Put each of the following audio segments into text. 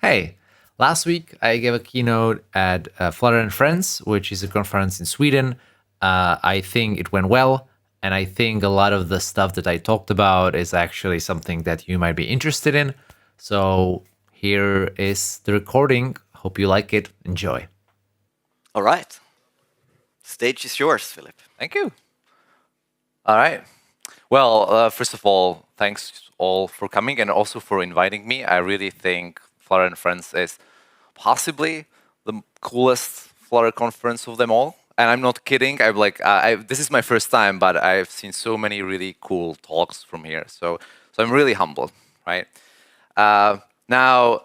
Hey, last week I gave a keynote at Flutter Friends, which is a conference in Sweden. I think it went well, and I think a lot of the stuff that I talked about is actually something that you might be interested in. So here is the recording. Hope you like it. Enjoy. All right. Stage is yours, Philip. Thank you. All right. Well, first of all, thanks all for coming and also for inviting me. I really think Flutter and Friends is possibly the coolest Flutter conference of them all. And I'm not kidding. I'm like, this is my first time, but I've seen so many really cool talks from here. So I'm really humbled, right? Now,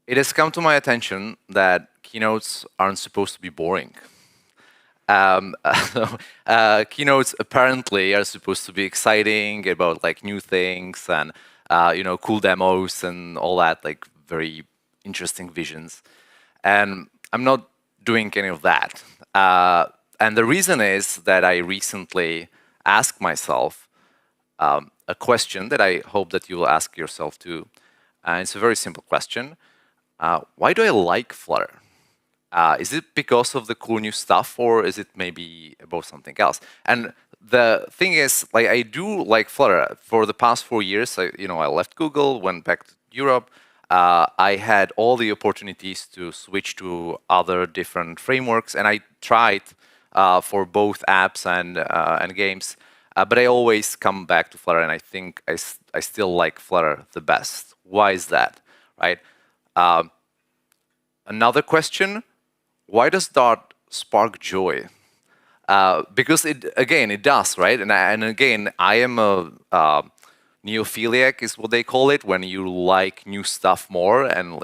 it has come to my attention that keynotes aren't supposed to be boring. Keynotes apparently are supposed to be exciting about like new things and cool demos and all that, like very interesting visions. And I'm not doing any of that. And the reason is that I recently asked myself a question that I hope that you will ask yourself too. And it's a very simple question. Why do I like Flutter? Is it because of the cool new stuff, or is it maybe about something else? And the thing is, like, I do like Flutter. For the past 4 years, I left Google, went back to Europe. I had all the opportunities to switch to other different frameworks, and I tried for both apps and games. But I always come back to Flutter, and I think I still like Flutter the best. Why is that, right? Another question. Why does Dart spark joy? Because it does, right? And again, I am a neophiliac, is what they call it, when you like new stuff more, and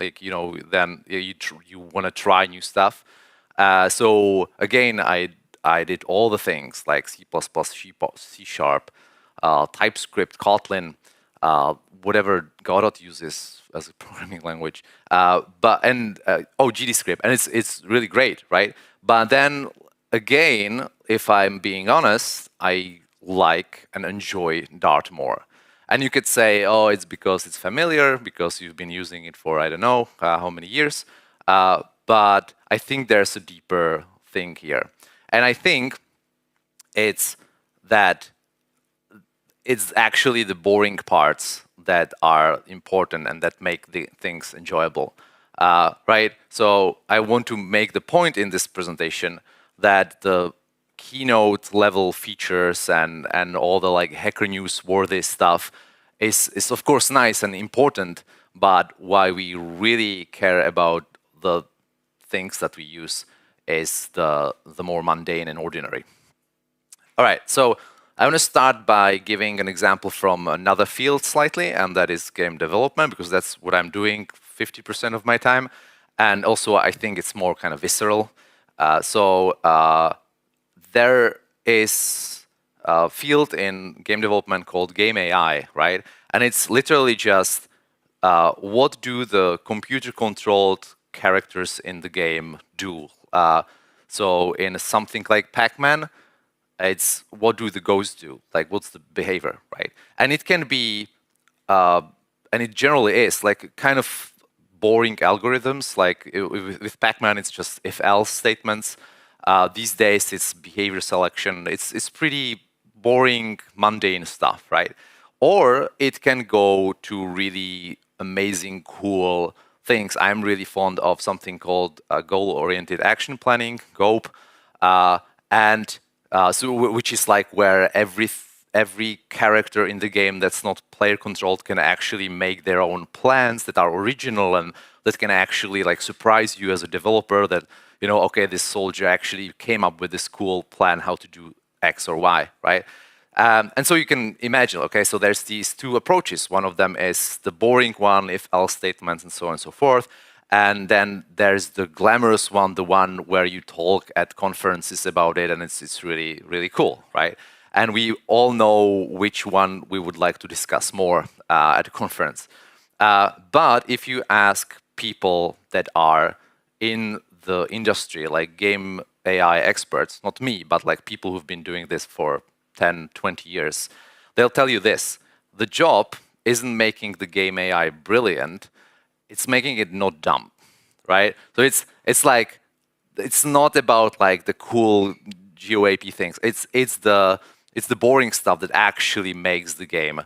then you want to try new stuff. So again, I did all the things like C++, C Sharp, TypeScript, Kotlin, whatever Godot uses as a programming language, GDScript, and it's really great, right? But then again, if I'm being honest, I like and enjoy Dart more. And you could say, oh, it's because it's familiar, because you've been using it for I don't know how many years. But I think there's a deeper thing here, and I think it's that it's actually the boring parts that are important and that make the things enjoyable, right? So I want to make the point in this presentation that the keynote level features and all the like Hacker News worthy stuff is of course nice and important, but why we really care about the things that we use is the more mundane and ordinary. All right, so I want to start by giving an example from another field slightly, and that is game development, because that's what I'm doing 50% of my time. And also, I think it's more kind of visceral. There is a field in game development called game AI, right? And it's literally just what do the computer-controlled characters in the game do? So in something like Pac-Man, it's what do the ghosts do? Like, what's the behavior, right? And it can be, and it generally is, like kind of boring algorithms. Like with Pac-Man, it's just if-else statements. These days, it's behavior selection. It's pretty boring, mundane stuff, right? Or it can go to really amazing, cool things. I'm really fond of something called goal-oriented action planning, GOAP, which is like where every character in the game that's not player controlled can actually make their own plans that are original and that can actually like surprise you as a developer that, okay, this soldier actually came up with this cool plan how to do X or Y, right? And so you can imagine, okay, so there's these two approaches. One of them is the boring one, if-else statements and so on and so forth. And then there's the glamorous one, the one where you talk at conferences about it, and it's really, really cool, right? And we all know which one we would like to discuss more at a conference. But if you ask people that are in the industry, like game AI experts, not me, but like people who've been doing this for 10, 20 years, they'll tell you this. The job isn't making the game AI brilliant. it's making it not dumb, right? So it's like it's not about like the cool GOAP things. It's the boring stuff that actually makes the game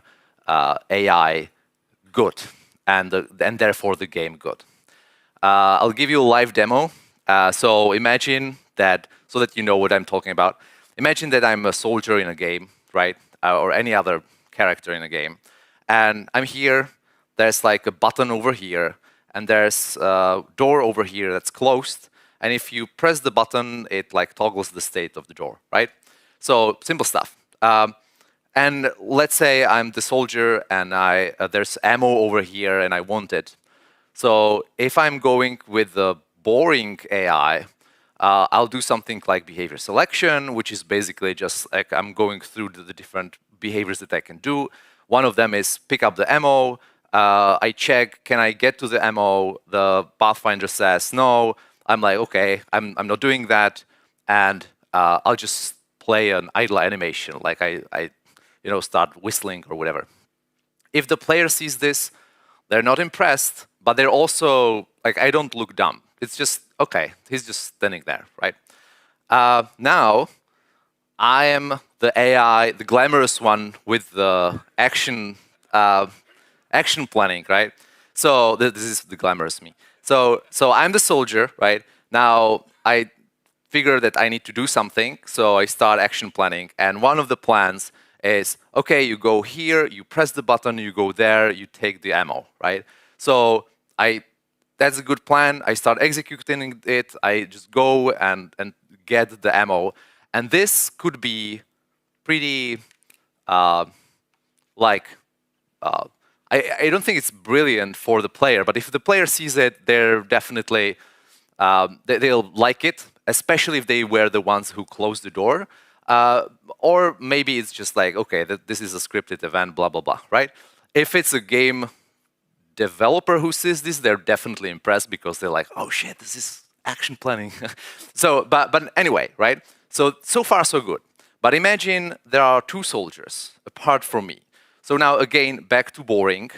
AI good, and therefore the game good. I'll give you a live demo. So imagine that, so that you know what I'm talking about. Imagine that I'm a soldier in a game, right? Or any other character in a game. And I'm here, there's like a button over here, and there's a door over here that's closed. And if you press the button, it like toggles the state of the door, right? So simple stuff. And let's say I'm the soldier and there's ammo over here and I want it. So if I'm going with the boring AI, I'll do something like behavior selection, which is basically just like I'm going through the different behaviors that I can do. One of them is pick up the ammo. I check, can I get to the ammo? The Pathfinder says no. I'm like, okay, I'm not doing that. And I'll just play an idle animation, like I start whistling or whatever. If the player sees this, they're not impressed, but they're also like, I don't look dumb. It's just, okay, he's just standing there, right? Now, I am the AI, the glamorous one with the action planning, right? So this is the glamorous me. So I'm the soldier, right? Now I figure that I need to do something, so I start action planning. And one of the plans is, okay, you go here, you press the button, you go there, you take the ammo, right? So that's a good plan. I start executing it. I just go and get the ammo. And this could be pretty I don't think it's brilliant for the player, but if the player sees it, they're definitely they'll like it, especially if they were the ones who closed the door. Or maybe it's just like, okay, this is a scripted event, blah blah blah, right? If it's a game developer who sees this, they're definitely impressed because they're like, oh shit, this is action planning. So, but anyway, right? So far so good. But imagine there are two soldiers apart from me. So now again, back to boring.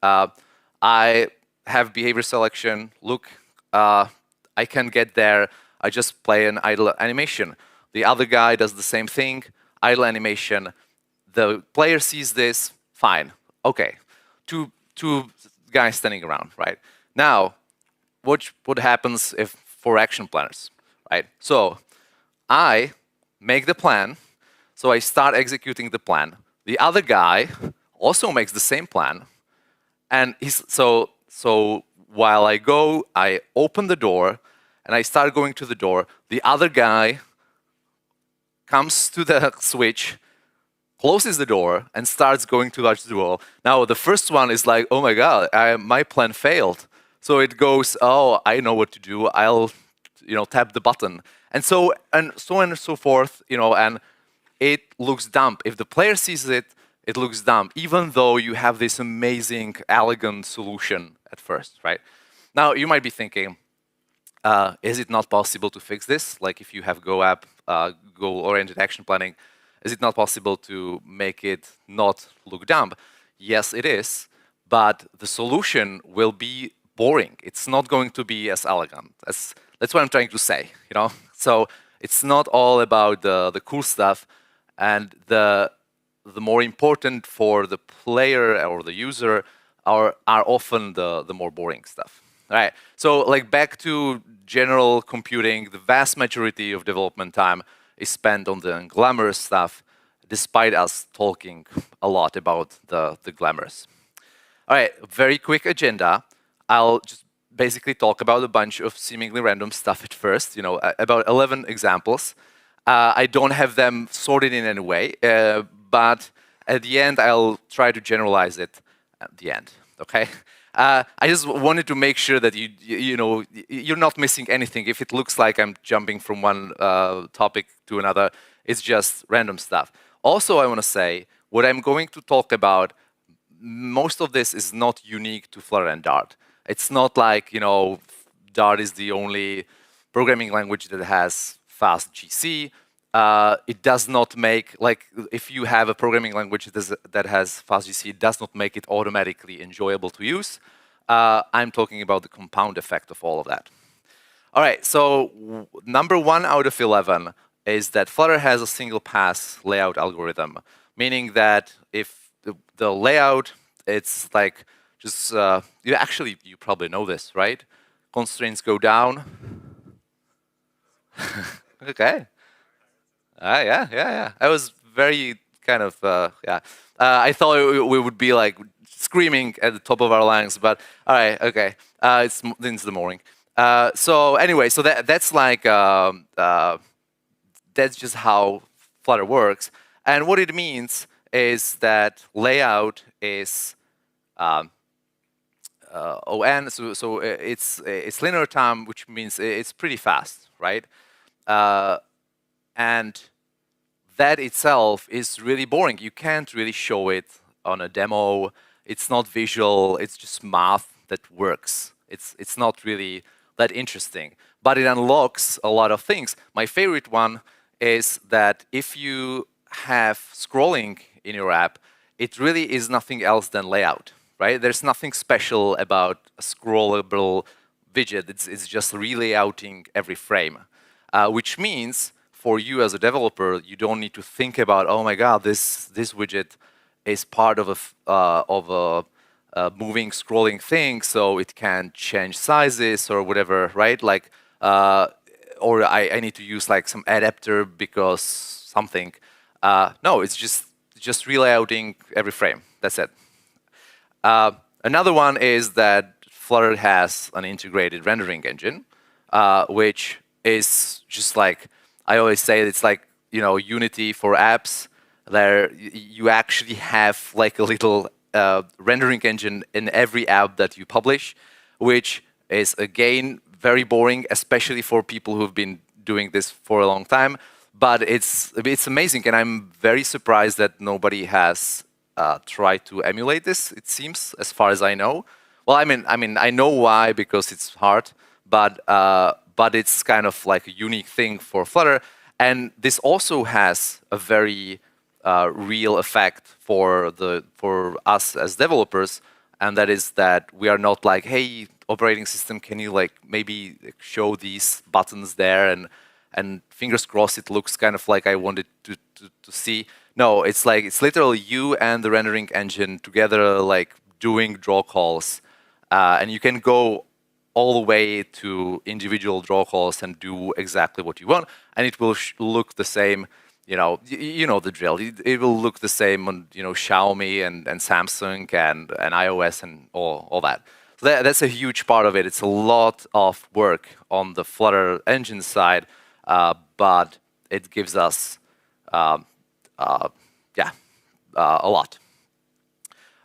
I have behavior selection. Look, I can get there. I just play an idle animation. The other guy does the same thing, idle animation. The player sees this, fine. Okay, two guys standing around, right? Now, what happens if for action planners, right? So I make the plan, so I start executing the plan. The other guy also makes the same plan, and so while I go, I open the door, and I start going to the door. The other guy comes to the switch, closes the door, and starts going to the door. Now, the first one is like, oh my god, my plan failed. So it goes, oh, I know what to do. I'll, tap the button, and so on and so forth, and it looks dumb. If the player sees it, it looks dumb, even though you have this amazing, elegant solution at first, right? Now, you might be thinking, is it not possible to fix this? Like if you have Go app, goal-oriented action planning, is it not possible to make it not look dumb? Yes, it is, but the solution will be boring. It's not going to be as elegant. That's what I'm trying to say, So it's not all about the cool stuff, and the more important for the player or the user are often the more boring stuff. All right, so like back to general computing, the vast majority of development time is spent on the glamorous stuff, despite us talking a lot about the glamorous. All right, very quick agenda. I'll just basically talk about a bunch of seemingly random stuff at first, about 11 examples. I don't have them sorted in any way, but at the end, I'll try to generalize it at the end, okay? I just wanted to make sure that you're not missing anything. If it looks like I'm jumping from one topic to another, it's just random stuff. Also, I want to say, what I'm going to talk about, most of this is not unique to Flutter and Dart. It's not like, Dart is the only programming language that has fast GC. It does not make, like, if you have a programming language that has fast GC, it does not make it automatically enjoyable to use. I'm talking about the compound effect of all of that. All right, so number 1 out of 11 is that Flutter has a single pass layout algorithm, meaning that if the layout, it's like just, you probably know this, right? Constraints go down. Okay. Yeah. I was very kind of, yeah. I thought we would be like screaming at the top of our lungs, but all right, okay. It's the morning. So anyway, so that's like, that's just how Flutter works. And what it means is that layout is ON, so it's linear time, which means it's pretty fast, right? And that itself is really boring. You can't really show it on a demo. It's not visual. It's just math that works. It's not really that interesting, but it unlocks a lot of things. My favorite one is that if you have scrolling in your app, it really is nothing else than layout, right? There's nothing special about a scrollable widget. It's just relayouting every frame, which means for you as a developer, you don't need to think about, oh my God, this widget is part of a moving, scrolling thing, so it can change sizes or whatever, right? Like, or I need to use like some adapter because something. No, it's just relayouting every frame. That's it. Another one is that Flutter has an integrated rendering engine, which is just like, I always say it's like, Unity for apps. There you actually have like a little rendering engine in every app that you publish, which is again very boring, especially for people who've been doing this for a long time. But it's amazing, and I'm very surprised that nobody has tried to emulate this. It seems, as far as I know. Well, I know why, because it's hard, but it's kind of like a unique thing for Flutter. And this also has a very real effect for us as developers, and that is that we are not like, hey, operating system, can you like maybe show these buttons there, and fingers crossed it looks kind of like I wanted to see. No, it's like it's literally you and the rendering engine together, like doing draw calls, and you can go all the way to individual draw calls and do exactly what you want, and it will look the same. You know the drill. It will look the same on Xiaomi and Samsung and iOS and all that. So that's a huge part of it. It's a lot of work on the Flutter engine side, but it gives us a lot.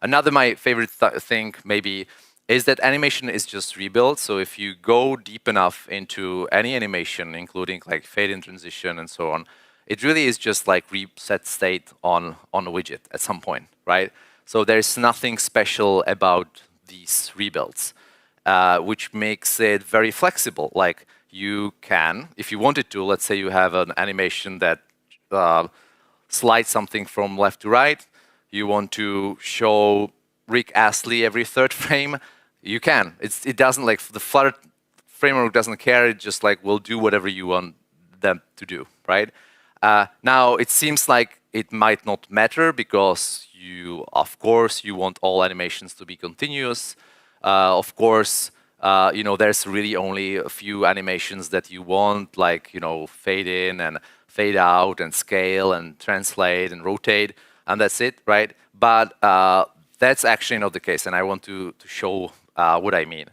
Another my favorite thing maybe is that animation is just rebuilt. So if you go deep enough into any animation, including like fade-in transition and so on, it really is just like reset state on a widget at some point, right? So there's nothing special about these rebuilds, which makes it very flexible. Like you can, if you wanted to, let's say you have an animation that slides something from left to right, you want to show Rick Astley every third frame, you can. It doesn't like the Flutter framework doesn't care. It just like will do whatever you want them to do, right? Now it seems like it might not matter because of course, you want all animations to be continuous. Of course, there's really only a few animations that you want, like fade in and fade out and scale and translate and rotate, and that's it, right? But that's actually not the case, and I want to show what I mean.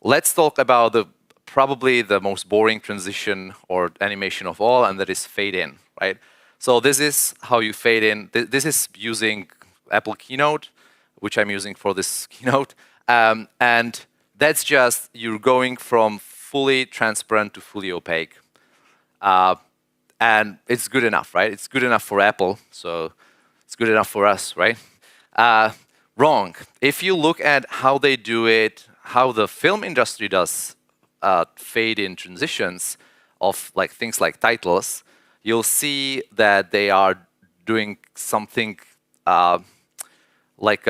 Let's talk about probably the most boring transition or animation of all, and that is fade in, right? So this is how you fade in. This is using Apple Keynote, which I'm using for this keynote. And that's just you're going from fully transparent to fully opaque. And it's good enough, right? It's good enough for Apple, so it's good enough for us, right? Wrong. If you look at how they do it, how the film industry does fade-in transitions of like things like titles, you'll see that they are doing something like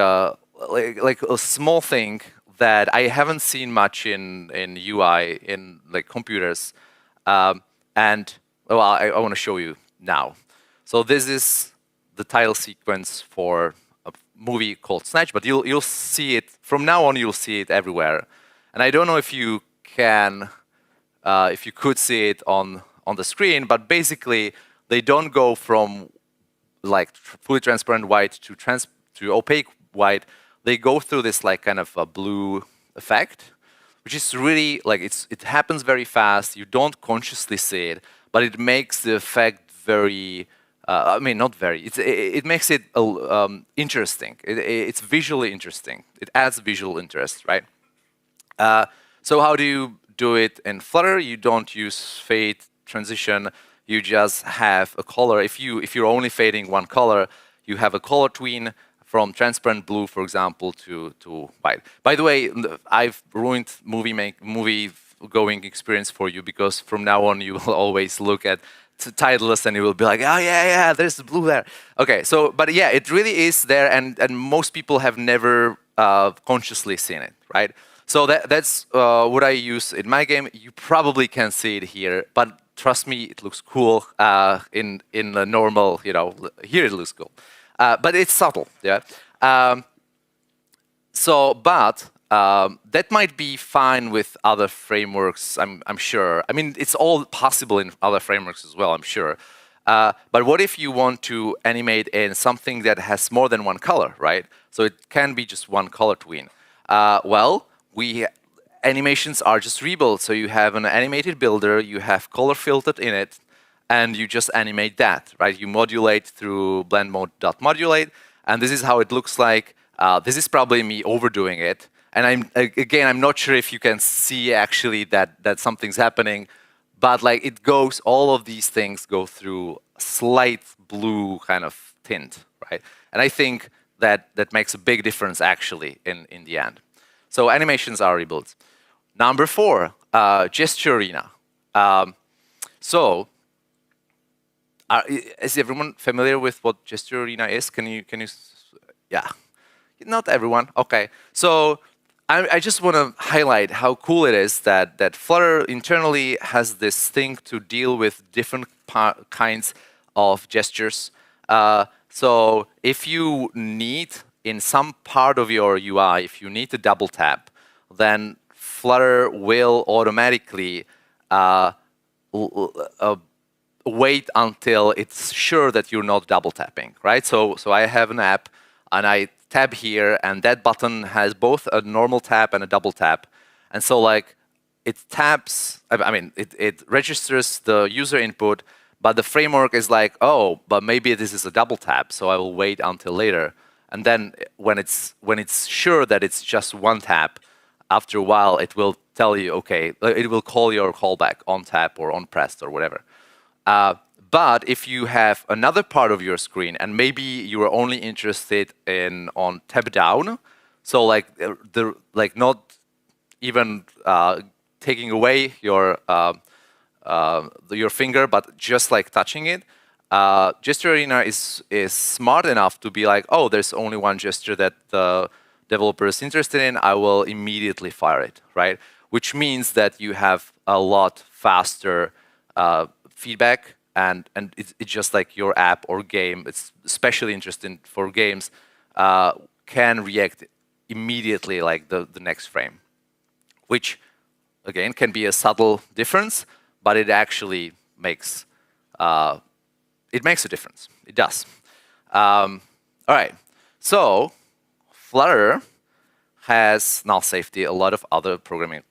like a small thing that I haven't seen much in UI in like computers, and well, I want to show you now. So this is the title sequence for a movie called Snatch, but you'll see it from now on. You'll see it everywhere, and I don't know if you can, if you could see it on the screen, but basically they don't go from like fully transparent white to opaque white. They go through this like kind of a blue effect, which is really like it happens very fast. You don't consciously see it, but it makes the effect very. I mean, not very. It makes it interesting. It's visually interesting. It adds visual interest, right? So how do you do it in Flutter? You don't use fade transition. You just have a color. If you're only fading one color, you have a color tween from transparent blue, for example, to white. By the way, I've ruined movie going experience for you, because from now on you will always look at titles and you will be like, oh yeah, there's the blue there. Okay, so but yeah, it really is there, and most people have never consciously seen it, right? So that's what I use in my game. You probably can see it here, but trust me, it looks cool in the normal, here it looks cool. But it's subtle, yeah. But that might be fine with other frameworks, I'm sure. I mean, it's all possible in other frameworks as well, I'm sure. But what if you want to animate in something that has more than one color, right? So it can be just one color tween. Animations are just rebuilt. So you have an animated builder, you have color filtered in it, and you just animate that, right? You modulate through blend mode.modulate, and this is how it looks like. This is probably me overdoing it. And I'm not sure if you can see actually that something's happening, but like all of these things go through slight blue kind of tint, right? And I think that makes a big difference actually in the end. So animations are rebuilt. Number 4, gesture arena. Is everyone familiar with what gesture arena is? Can you? Yeah, not everyone. Okay, so I just want to highlight how cool it is that Flutter internally has this thing to deal with different kinds of gestures. So if you need in some part of your UI, if you need to double tap, then Flutter will automatically wait until it's sure that you're not double tapping, right? So I have an app and I tab here, and that button has both a normal tap and a double tap. And so like it taps, it registers the user input, but the framework is like, oh, but maybe this is a double tap, so I will wait until later. And then when it's sure that it's just one tap, after a while it will tell you, okay, it will call your callback on tap or on pressed or whatever. But if you have another part of your screen and maybe you are only interested on tab down, so like not even taking away your finger, but just like touching it, gesture arena is smart enough to be like, oh, there's only one gesture that the developer is interested in. I will immediately fire it, right? Which means that you have a lot faster feedback. And it's just like your app or game, it's especially interesting for games, can react immediately like the next frame, which again can be a subtle difference, but it actually makes a difference. It does. All right. So Flutter has null safety. A lot of other programming,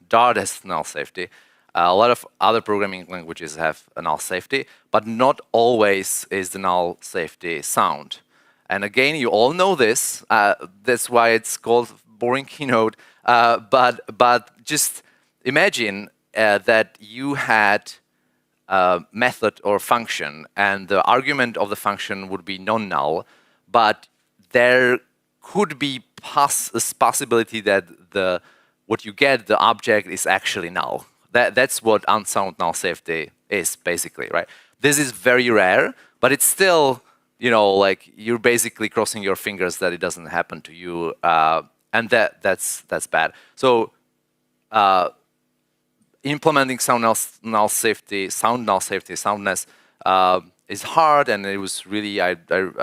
Dart has null safety. A lot of other programming languages have a null safety, but not always is the null safety sound. And again, you all know this. That's why it's called boring Keynote. But just imagine that you had a method or function, and the argument of the function would be non-null, but there could be a possibility that what you get, the object, is actually null. That's what unsound null safety is, basically, right? This is very rare, but it's still like you're basically crossing your fingers that it doesn't happen to you, and that's bad. So implementing soundness soundness is hard, and it was really I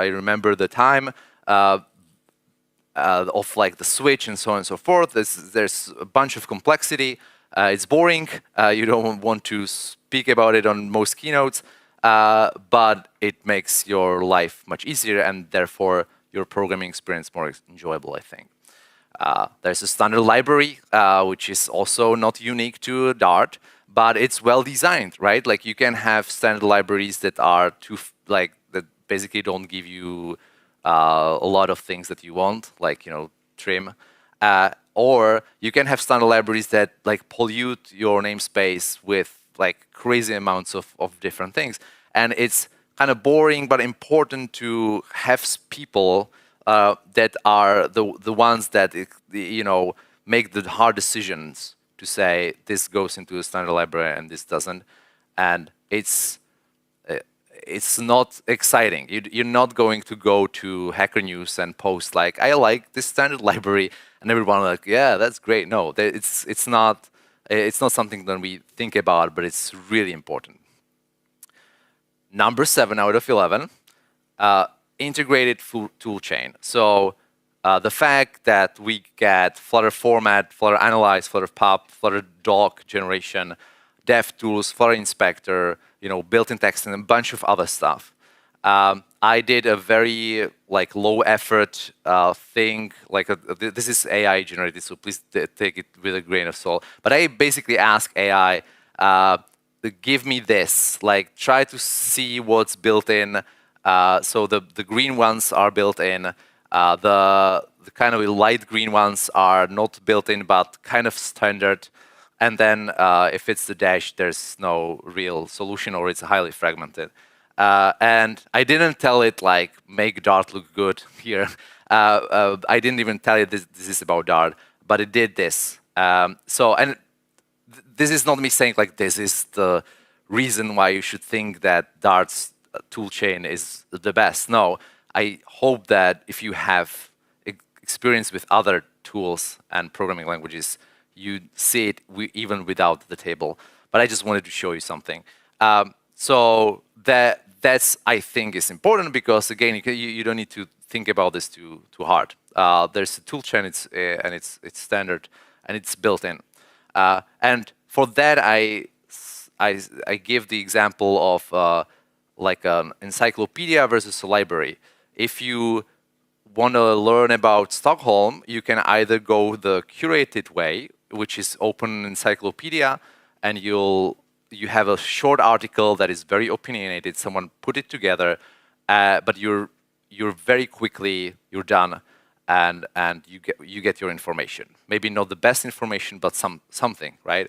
remember the time of like the switch and so on and so forth. There's a bunch of complexity. It's boring. You don't want to speak about it on most keynotes, but it makes your life much easier and therefore your programming experience more enjoyable, I think. There's a standard library, which is also not unique to Dart, but it's well designed, right? Like you can have standard libraries that are that basically don't give you a lot of things that you want, like trim, or you can have standard libraries that like pollute your namespace with like crazy amounts of different things, and it's kind of boring but important to have people that are the ones that make the hard decisions to say this goes into the standard library and this doesn't, and it's not exciting. You're not going to go to Hacker News and post like, I like this standard library, and everyone like, yeah, that's great. No, it's not something that we think about, but it's really important. Number 7 out of 11, integrated toolchain. So the fact that we get Flutter format, Flutter analyze, Flutter pub, Flutter doc generation, dev tools, Flutter inspector, built-in text, and a bunch of other stuff. I did a very low effort thing. This is AI generated, so please take it with a grain of salt. But I basically ask AI, give me this. Try to see what's built in. So the green ones are built in. The kind of light green ones are not built in, but kind of standard. And then if it's the dash, there's no real solution, or it's highly fragmented. And I didn't tell it make Dart look good here. I didn't even tell it this is about Dart, but it did this. This is not me saying this is the reason why you should think that Dart's toolchain is the best. No, I hope that if you have experience with other tools and programming languages, you see it even without the table. But I just wanted to show you something. So that's I think is important because again you don't need to think about this too hard. There's a toolchain, and it's standard and it's built in. And for that I give the example of an encyclopedia versus a library. If you want to learn about Stockholm, you can either go the curated way, which is open encyclopedia, and you have a short article that is very opinionated. Someone put it together, but you're very quickly you're done, and you get your information. Maybe not the best information, but something, right?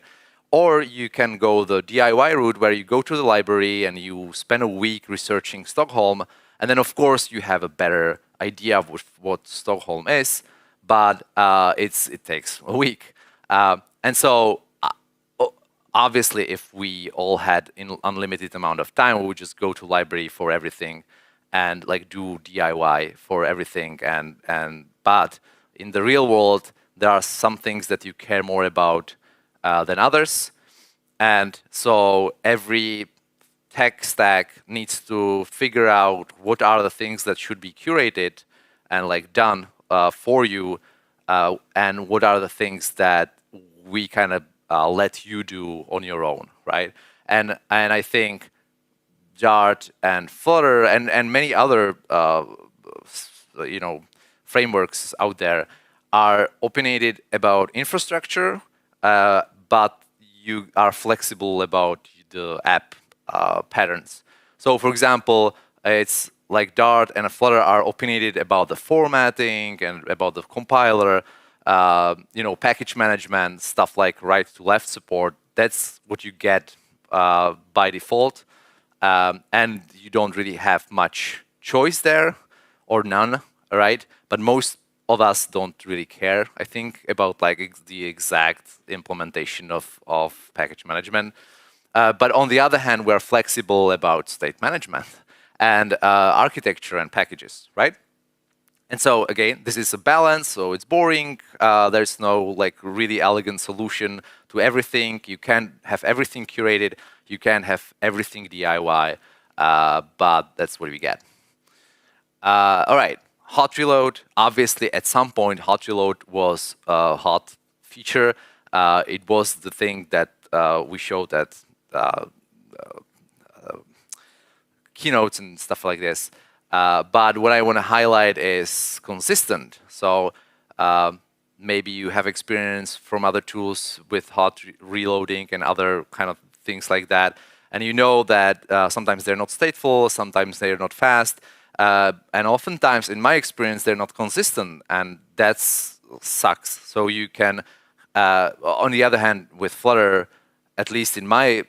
Or you can go the DIY route, where you go to the library and you spend a week researching Stockholm, and then of course you have a better idea of what Stockholm is, but it takes a week. And so obviously if we all had an unlimited amount of time, we would just go to library for everything and do DIY for everything. But in the real world, there are some things that you care more about than others. And so every tech stack needs to figure out what are the things that should be curated and done for you, and what are the things that we kind of let you do on your own, right? And I think Dart and Flutter and many other frameworks out there are opinionated about infrastructure, but you are flexible about the app patterns. So for example, it's like Dart and Flutter are opinionated about the formatting and about the compiler, package management, stuff like right to left support. That's what you get by default. And you don't really have much choice there, or none, right? But most of us don't really care, I think, about the exact implementation of package management. But on the other hand, we're flexible about state management. and architecture and packages, right? And so again, this is a balance, so it's boring. There's no like really elegant solution to everything. You can't have everything curated. You can't have everything DIY, but that's what we get. All right, hot reload. Obviously, at some point, hot reload was a hot feature. It was the thing that we showed at keynotes and stuff like this. But what I want to highlight is consistent. So maybe you have experience from other tools with hot reloading and other kind of things like that. And you know that sometimes they're not stateful, sometimes they're not fast. And oftentimes, in my experience, they're not consistent. And that sucks. So you can, on the other hand, with Flutter, at least in my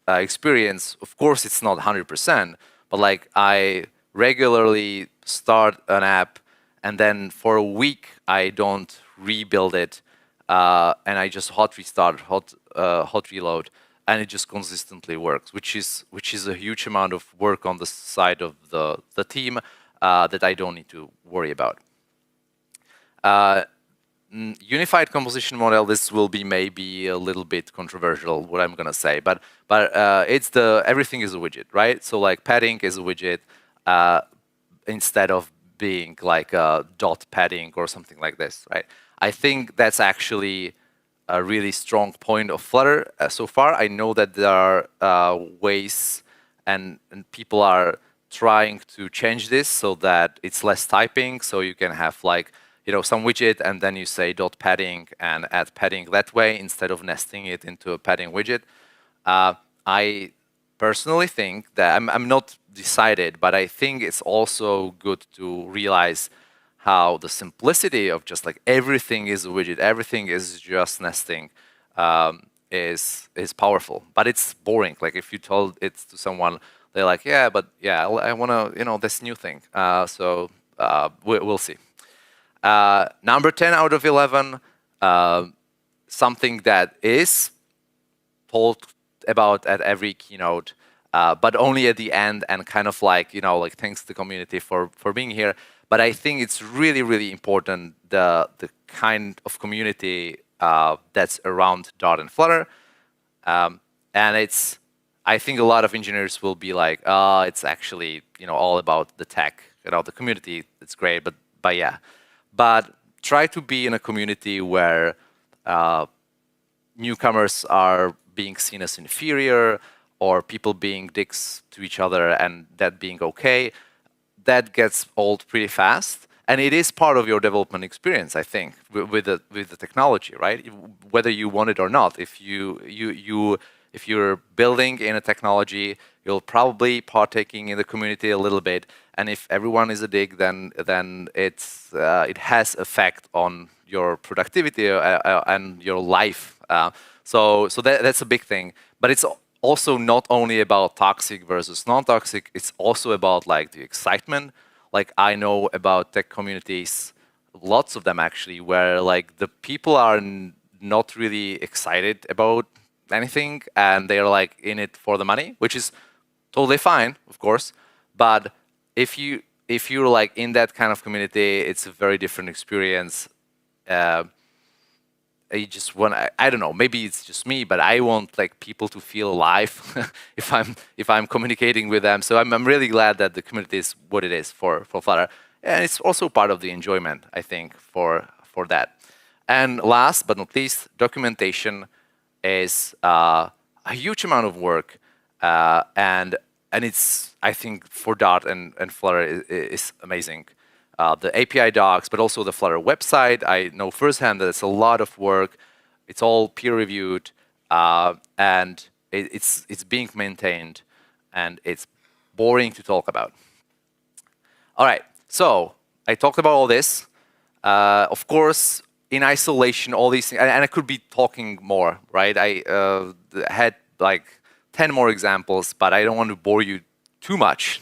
experience, of course, it's not 100%, but like I regularly start an app and then for a week I don't rebuild it and I just hot restart, hot reload, and it just consistently works, which is a huge amount of work on the side of the team that I don't need to worry about. Unified composition model, this will be maybe a little bit controversial, what I'm gonna say, but it's everything is a widget, right? So like padding is a widget instead of being like a dot padding or something like this, right? I think that's actually a really strong point of Flutter so far. I know that there are ways and people are trying to change this so that it's less typing, so you can have like some widget, and then you say dot padding and add padding that way instead of nesting it into a padding widget. I personally think that I'm not decided, but I think it's also good to realize how the simplicity of just like everything is a widget, everything is just nesting, is powerful. But it's boring. Like if you told it to someone, they're like, yeah, but yeah, I want to this new thing. So we'll see. Number 10 out of 11, something that is told about at every keynote, but only at the end and kind of like, like thanks to the community for being here. But I think it's really, really important, the kind of community that's around Dart and Flutter. And I think a lot of engineers will be like, it's actually, all about the tech, the community, it's great, but yeah. But try to be in a community where newcomers are being seen as inferior or people being dicks to each other and that being okay. That gets old pretty fast. And it is part of your development experience, I think, with the technology, right? Whether you want it or not. If you're building in a technology, you'll probably partaking in the community a little bit. And if everyone is a dick, then it has effect on your productivity and your life. So that's a big thing. But it's also not only about toxic versus non-toxic. It's also about like the excitement. Like I know about tech communities, lots of them actually, where like the people are not really excited about anything and they're like in it for the money, which is totally fine, of course. But if you're like in that kind of community, it's a very different experience. I just want, I don't know, maybe it's just me, but I want like people to feel alive if I'm communicating with them. So I'm really glad that the community is what it is for Flutter. And it's also part of the enjoyment, I think, for that. And last but not least, documentation is a huge amount of work. And it's, I think, for Dart and Flutter is amazing. The API docs, but also the Flutter website. I know firsthand that it's a lot of work. It's all peer-reviewed, and it's being maintained, and it's boring to talk about. All right, so I talked about all this. Of course, in isolation, all these things, and I could be talking more, right? I had like 10 more examples, but I don't want to bore you too much.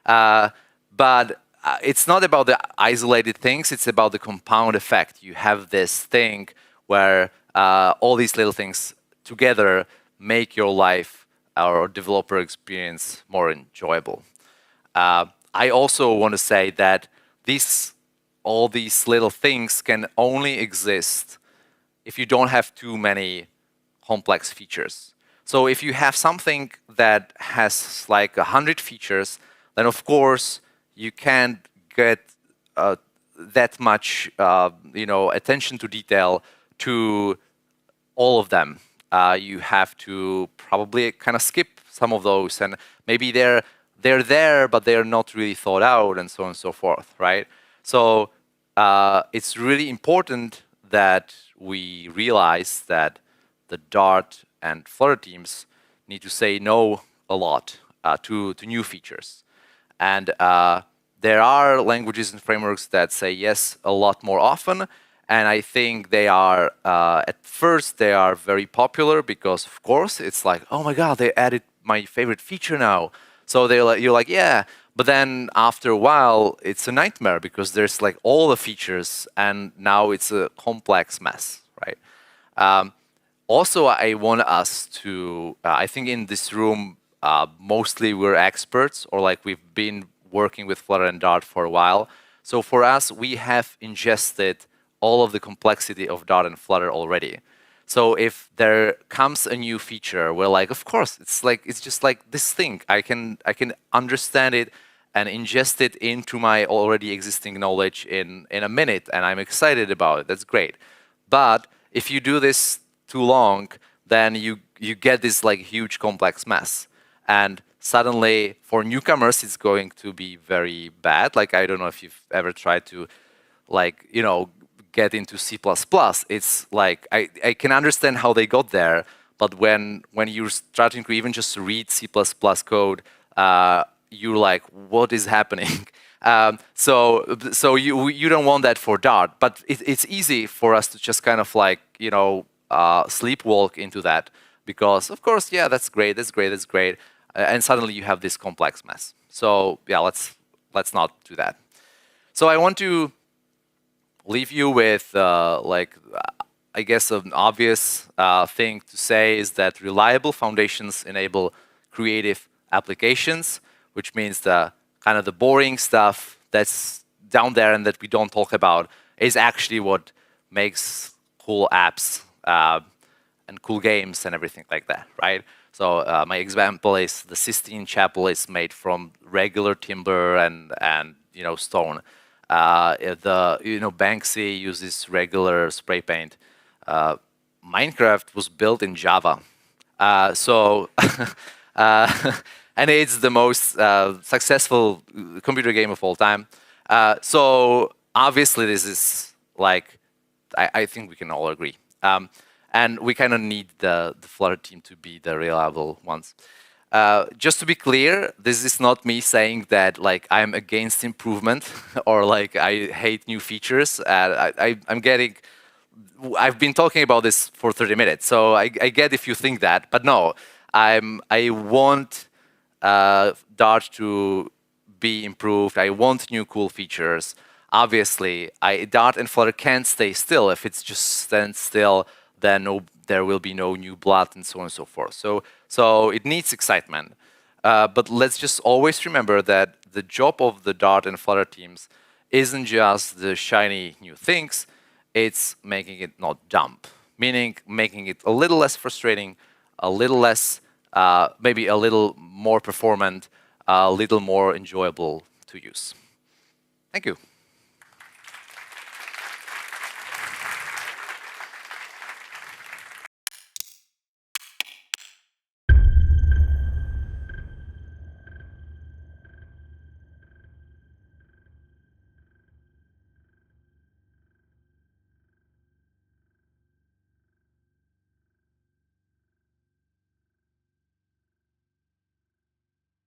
But it's not about the isolated things, it's about the compound effect. You have this thing where all these little things together make your life or developer experience more enjoyable. I also want to say that all these little things can only exist if you don't have too many complex features. So if you have something that has like 100 features, then of course you can't get that much attention to detail to all of them. You have to probably kind of skip some of those, and maybe they're there, but they're not really thought out, and so on and so forth, right? So it's really important that we realize that the Dart and Flutter teams need to say no a lot to new features. And there are languages and frameworks that say yes a lot more often. And I think they are, at first, they are very popular because, of course, it's like, oh my God, they added my favorite feature now. So you're like, yeah. But then after a while, it's a nightmare because there's like all the features and now it's a complex mess, right? Also, I want us to, I think in this room, mostly we're experts or like we've been working with Flutter and Dart for a while. So for us, we have ingested all of the complexity of Dart and Flutter already. So if there comes a new feature, we're like, of course, it's just like this thing. I can understand it and ingest it into my already existing knowledge in a minute, and I'm excited about it. That's great. But if you do this too long, then you get this like huge complex mess. And suddenly for newcomers, it's going to be very bad. Like, I don't know if you've ever tried to like, get into C++. It's like, I can understand how they got there, but when you're starting to even just read C++ code, you're like, what is happening? So you don't want that for Dart, but it's easy for us to just kind of like, sleepwalk into that because, of course, yeah, that's great, that's great, that's great. And suddenly you have this complex mess. So yeah, let's not do that. So I want to leave you with I guess an obvious thing to say is that reliable foundations enable creative applications, which means the kind of the boring stuff that's down there and that we don't talk about is actually what makes cool apps and cool games and everything like that, right? So my example is the Sistine Chapel is made from regular timber and stone. Banksy uses regular spray paint. Minecraft was built in Java, and it's the most successful computer game of all time. So obviously, this is like I think we can all agree. And we kind of need the Flutter team to be the reliable ones. Just to be clear, this is not me saying that like I'm against improvement or like I hate new features. I've been talking about this for 30 minutes, so I get if you think that, but no, I want Dart to be improved. I want new cool features. Obviously, Dart and Flutter can't stay still. If it's just stand still, then there will be no new blood and so on and so forth. So it needs excitement. But let's just always remember that the job of the Dart and Flutter teams isn't just the shiny new things, it's making it not dumb, meaning making it a little less frustrating, a little less, maybe a little more performant, a little more enjoyable to use. Thank you.